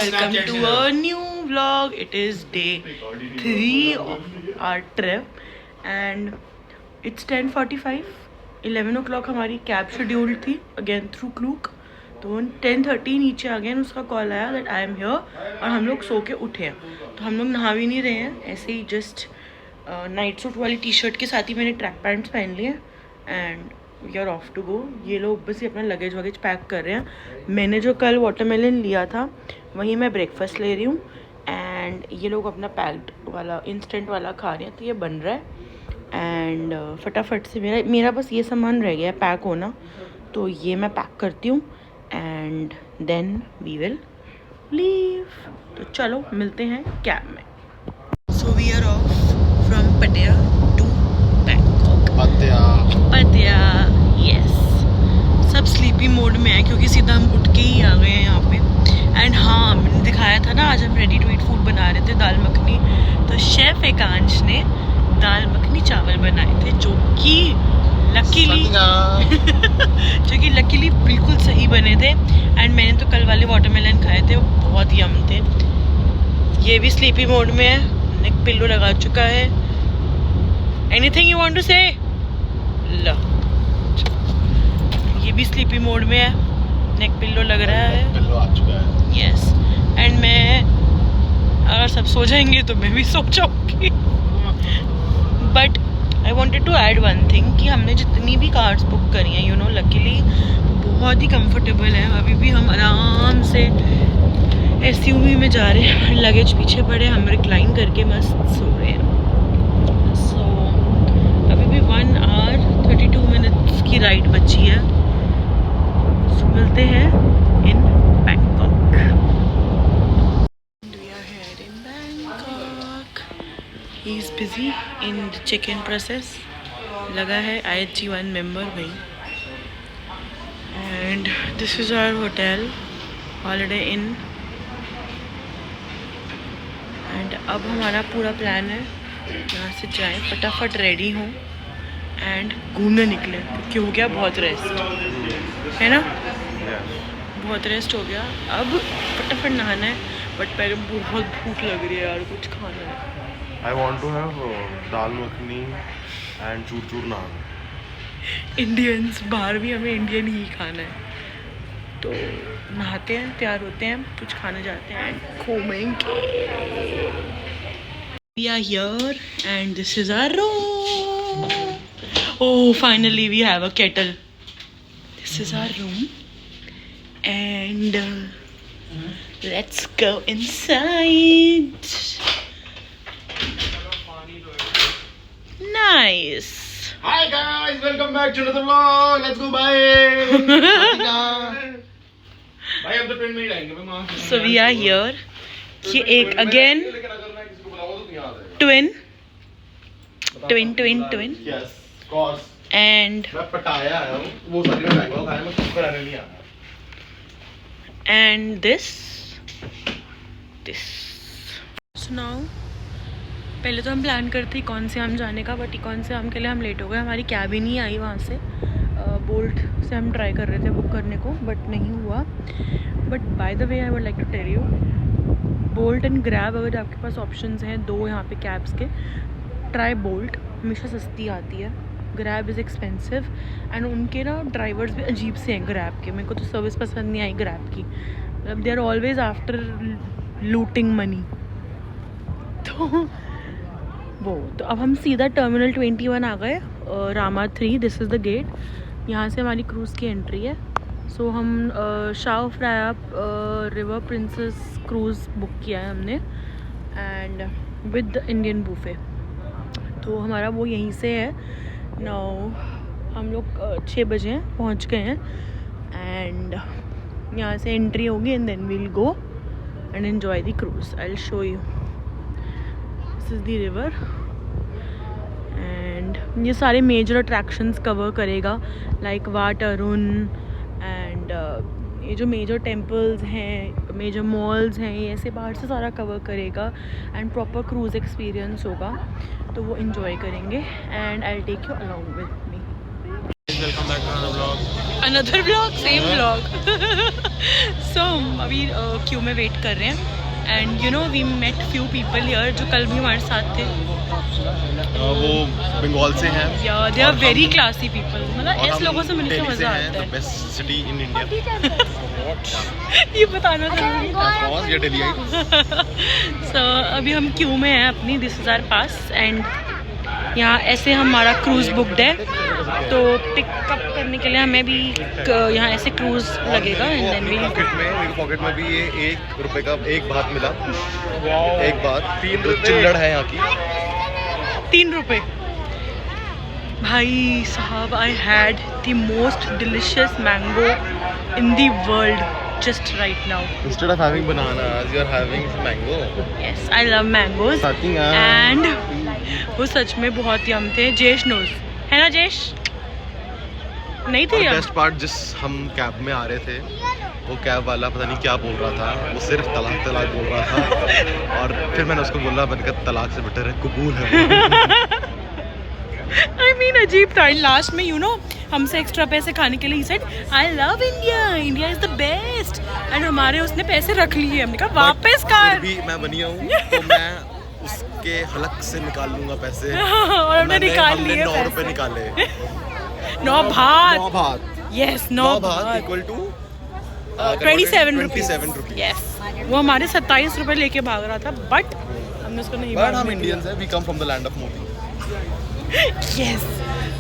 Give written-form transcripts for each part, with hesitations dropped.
welcome to a new vlog. It is day 3 of our trip and it's 10:45. 11 o'clock हमारी cab scheduled थी again through Klook, तो 10:30 नीचे आ गए, उसका call आया दैट आई एम हियर और हम लोग सो के उठे हैं। तो हम लोग नहा भी नहीं रहे हैं, ऐसे ही जस्ट नाइट सूट वाली टी शर्ट के साथ ही मैंने ट्रैक पैंट्स पहन लिए and we are off to go. ये लोग बस ही अपना लगेज वगेज पैक कर रहे हैं। मैंने जो कल वाटरमेलन लिया था वही मैं ब्रेकफास्ट ले रही हूँ एंड ये लोग अपना पैक्ड वाला इंस्टेंट वाला खा रहे हैं, तो ये बन रहा है एंड फटाफट से मेरा बस ये सामान रह गया है पैक होना, तो ये मैं पैक करती हूँ and then we will leave. तो चलो मिलते हैं कैब में। So we are off from Pattaya to Bangkok. Pattaya yes, सब स्लीपी मोड में है क्योंकि सीधा हम उठ के ही आ गए हैं यहाँ पे। एंड हाँ, मैंने दिखाया था ना आज हम रेडी टू ईट फूड बना रहे थे, दाल मखनी। तो शेफ एकांश ने दाल मखनी चावल बनाए थे जो कि लकीली बिल्कुल सही बने थे। एंड मैंने तो कल वाले वाटरमेलन खाए थे, वो बहुत यम थे। ये भी स्लीपी मोड में है, नेक पिल्लो लगा चुका है। एनीथिंग यू वांट टू से? लो, ये भी स्लीपी मोड में है, नेक पिल्लो लग रहा है, पिल्लो आ चुका है। यस, एंड मैं अगर सब सो जाएंगे तो मैं भी सो जाऊंगी। But I wanted to add one thing कि हमने जितनी भी कार्स बुक करी हैं, यू नो, लकीली बहुत ही कंफर्टेबल है। अभी भी हम आराम से SUV में जा रहे हैं, लगेज पीछे पड़े, हम रिक्लाइन करके मस्त सो रहे हैं। सो अभी भी 1 hour 32 minutes की राइड बची है। सो मिलते हैं in Bangkok. He is busy in the check-in process. लगा है IHG1 member भाई। And this is our hotel, Holiday Inn. And अब हमारा पूरा प्लान है यहाँ से जाएं, फटाफट रेडी हों एंड घूमने निकले क्योंकि हो गया बहुत रेस्ट, है ना? बहुत रेस्ट हो गया, अब फटाफट नहाना है। बट पहले बहुत भूख लग रही है यार, कुछ खाना है। I want to have dal makhani and चूर चूर नान। इंडियंस बाहर भी हमें इंडियन ही खाना है, तो नहाते हैं, तैयार होते हैं, कुछ खाने जाते हैं एंड घूमेंगे। We are here and this is our room. Oh, finally we have a kettle. This is our room and let's go inside. Nice. Hi guys, welcome back to another vlog. Let's go bye. भाई हम तो train में ही जाएंगे भाई मां। So we are here. ये एक again twin. Yes, course. And मैं पटाया आया हूँ, वो सारी में बैंगलोर आया, मैं कुछ कराने नहीं आया। and this. So now पहले तो हम प्लान करते कौन से हम जाने का, बट कौन से हम के लिए हम लेट हो गए, हमारी कैब ही नहीं आई वहाँ से। बोल्ट से हम ट्राई कर रहे थे बुक करने को बट नहीं हुआ। But by the way I would like to tell you, Bolt and Grab अगर आपके पास ऑप्शंस हैं दो यहाँ पे कैब्स के, ट्राई बोल्ट, हमेशा सस्ती आती है। ग्रैब इज़ एक्सपेंसिव एंड उनके ना ड्राइवर्स भी अजीब से हैं ग्रैब के। मेरे को तो सर्विस पसंद नहीं आई ग्रैब की, मतलब they are always after looting money. तो अब हम सीधा टर्मिनल 21 आ गए, Rama 3, this is the gate. यहाँ से हमारी क्रूज़ की एंट्री है। सो हम Chao Phraya river princess cruise book किया है हमने एंड विद इंडियन बुफे, तो हमारा वो यहीं से है। नाउ हम लोग 6 बजे पहुँच गए हैं एंड यहाँ से एंट्री होगी and then we'll go and enjoy the cruise. I will show you, this is the river and ये सारे मेजर अट्रैक्शंस कवर करेगा लाइक वाट अरुण एंड ये जो मेजर टेम्पल्स हैं, मेजर मॉल्स हैं, ये ऐसे बाहर से सारा कवर करेगा एंड प्रॉपर क्रूज़ एक्सपीरियंस होगा, तो वो इन्जॉय करेंगे and I will take you along with me. Welcome back to another vlog. Another blog, same blog. So हम अभी क्यू में वेट कर रहे हैं and you know we met few people here जो कल भी हमारे साथ थे। वो बंगाल से हैं। Yeah they are very classy people, मतलब ऐसे लोगों से मिलकर मजा आता है। Best city in India. ये बताना जरूरी था। ये दिल्ली है। सो अभी हम क्यू में हैं अपनी, this is our pass and यहाँ ऐसे हमारा क्रूज़ बुकड है, तो पिकअप करने के लिए हमें भी यहाँ ऐसे क्रूज़ लगेगा एंड देन वी मेरे पॉकेट में भी ये 1 रुपए का 1 बात मिला। 1 बात 3 चिल्लड़ है यहाँ की। 3 रुपए। भाई साहब, I had the most delicious mango in the world just right now. Instead of having bananas, you are having mango. Yes, I love mangoes. And वो सच में बहुत यम थे। जेश नोज है ना, जेश नहीं थे यम। बेस्ट पार्ट, जिस हम कैब में आ रहे थे वो कैब वाला पता नहीं क्या बोल रहा था, वो सिर्फ तलाक तलाक बोल रहा था। और फिर मैंने उसको बोला, मैंने कहा तलाक से बेटर है कबूल है। I mean अजीब था। लास्ट में यू नो हमसे एक्स्ट्रा पैसे खाने के लिए he said I love India, India is the best, and हमारे उसने पैसे रख लिए। हमने कहा वापस कर। भी मैं बनिया हूँ तो मैं उसके हलक से निकाल लूंगा पैसे। और हमने निकाल लिए 9 रुपए निकाले। 9 भात। यस, 9 भात इक्वल टू 27 रुपीज। यस, वो हमारे 27 रुपए लेके भाग रहा था, बट हमने उसको नहीं। बट हम इंडियंस हैं, we come from the land of Modi. Yes,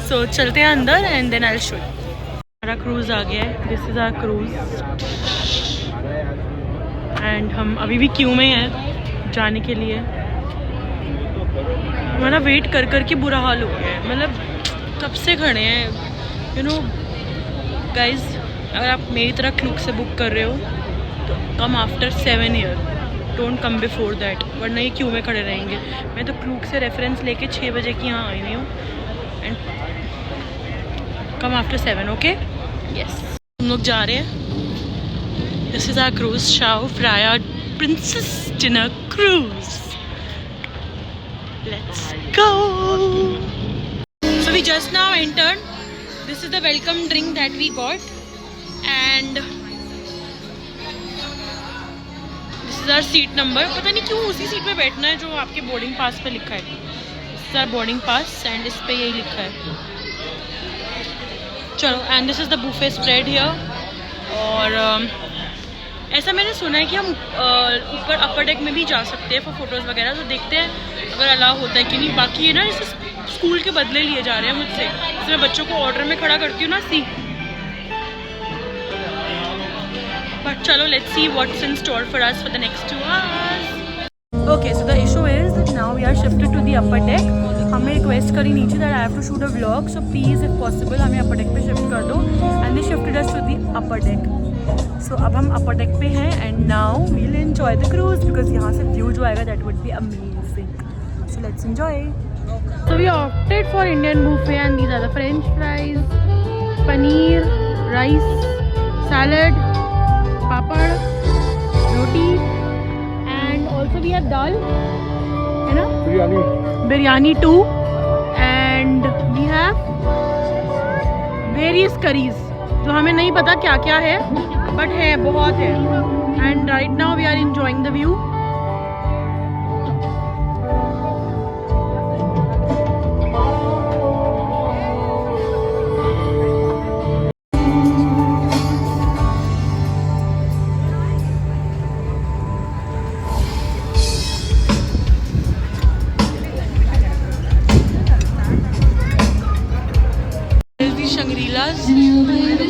so चलते हैं अंदर and then I will show you. हमारा क्रूज आ गया है, this is our cruise and हम अभी भी क्यू में हैं जाने के लिए। हमारा वेट कर कर के बुरा हाल हो गया है, मतलब कब से खड़े हैं। यू नो गाइज, अगर आप मेरी तरह क्लूक से बुक कर रहे हो तो कम after 7 year, don't come before that, वरना ये क्यू में खड़े रहेंगे। मैं तो क्लूक से रेफरेंस लेके 6 बजे की यहाँ आई हुई हूँ and come after 7, okay. Yes, हम लोग जा रहे हैं। This is our cruise, Chao Phraya princess dinner cruise. Let's go. So we just now entered, this is the welcome drink that we got and our seat number. पता नहीं क्यों उसी seat पे बैठना है जो आपके बोर्डिंग पास पे लिखा है। This is our boarding pass and इस पे यही लिखा है। चलो, and this is the buffet spread here. और ऐसा मैंने सुना है कि हम ऊपर अपर डेक में भी जा सकते हैं फॉर फोटोज़ वगैरह, तो देखते हैं अगर अलाउ होता है कि नहीं। बाकी ये ना जैसे स्कूल के बदले लिए जा रहे हैं मुझसे, जैसे मैं बच्चों को ऑर्डर में खड़ा करती हूँ ना सी। But chalo, let's see what's in store for us for the next 2 hours. Okay, so the issue is that now we are shifted to the upper deck. हमने रिक्वेस्ट करी नीचे that I have to shoot a vlog, so please if possible हमें upper deck पे shift कर दो, and they shifted us to the upper deck. So अब हम upper deck पे हैं and now we'll enjoy the cruise because यहाँ से view जो आएगा that would be amazing. So let's enjoy. So we opted for Indian buffet and these are the French fries, paneer, rice, salad, papad, roti and also we have दाल, है ना? Biryani too, and we have various curries जो हमें नहीं पता क्या क्या है, but है, बहुत है। And right now we are enjoying the view.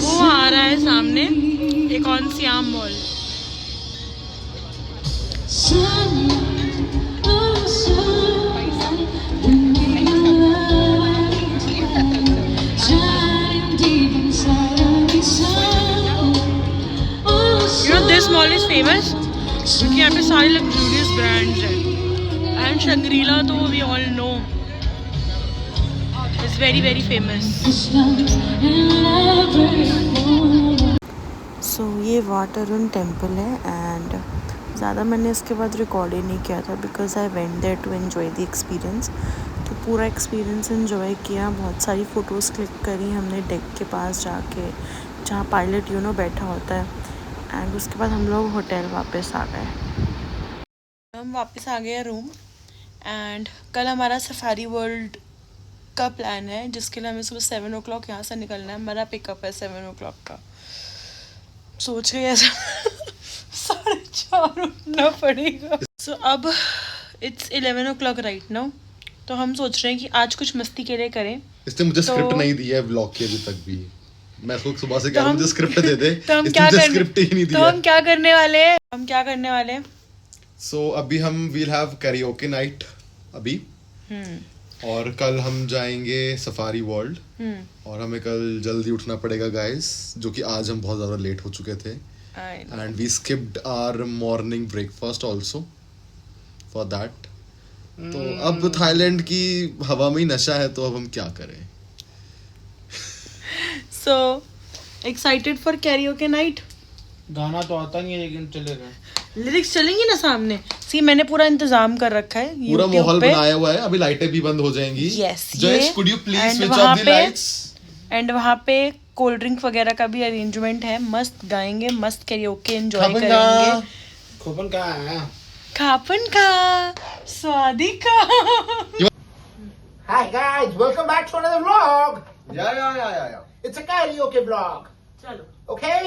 वो आ रहा है सामने एक on SIAM mall. You know this mall is famous क्योंकि यहाँ पे सारे लग्जूरियस ब्रांड्स हैं एंड शंग्रीला तो we all know is very very famous. So ये वाटरुन टेम्पल है एंड ज़्यादा मैंने इसके बाद रिकॉर्ड ही नहीं किया था because I went there to enjoy the experience. तो पूरा एक्सपीरियंस एंजॉय किया, बहुत सारी फ़ोटोज़ क्लिक करी हमने डेक के पास जाके जहाँ पायलट बैठा होता है। एंड उसके बाद हम लोग होटल वापस आ गए। हम वापस आ गए रूम। एंड कल हमारा सफारी वर्ल्ड का प्लान है, जिसके लिए हमें सुबह 7 o'clock यहाँ से निकलना है। हमारा पिकअप है 7 o'clock का। सोच रहे ऐसा 4:30 उठना पड़ेगा। सो अब इट्स 11 o'clock राइट नाउ। तो हम सोच रहे हैं कि आज कुछ मस्ती के लिए करें। इसने मुझे स्क्रिप्ट नहीं दी है व्लॉग की अभी तक भी। मैं इसको सुबह से कह रहा हूं मुझे स्क्रिप्ट दे दे। तो हम क्या स्क्रिप्ट ही नहीं दी तो हम क्या करने वाले हैं? सो अभी हम विल हैव कैरियोके नाइट अभी। और कल हम जाएंगे सफारी वर्ल्ड। और हमें कल जल्दी उठना पड़ेगा गाइस, जो कि आज हम बहुत ज्यादा लेट हो चुके थे। And we skipped our morning breakfast also for that. तो अब थाईलैंड की हवा में ही नशा है, तो अब हम क्या करें। So excited for karaoke night. गाना तो आता नहीं है लेकिन चलेगा। लिरिक्स चलेंगी ना सामने। सी मैंने पूरा इंतजाम कर रखा है, पूरा माहौल बनाया हुआ है। अभी लाइटें भी बंद हो जाएंगी। Yes, Jayesh could you please switch off the lights. And वहाँ पे कोल्ड ड्रिंक वगैरह का भी अरेंजमेंट है। मस्त गाएंगे, मस्त कैरियोके एंजॉय करेंगे। खोपन का आया। खापन का स्वादी का। Hi guys, welcome back to another vlog. Yeah. It's a karaoke vlog. चलो Okay?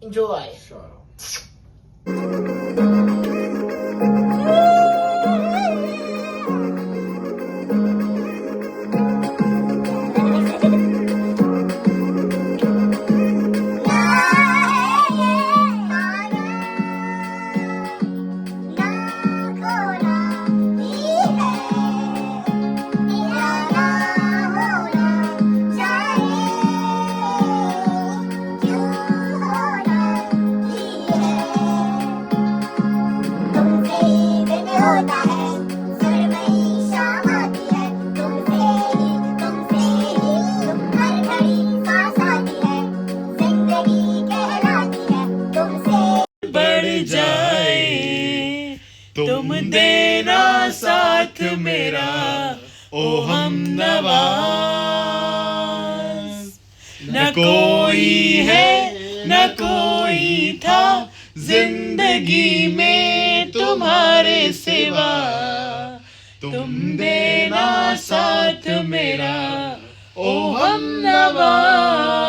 Enjoy. तुम देना साथ मेरा ओ हम नवाज। न कोई है न कोई था जिंदगी में तुम्हारे सिवा। तुम देना साथ मेरा ओ हम नवाज।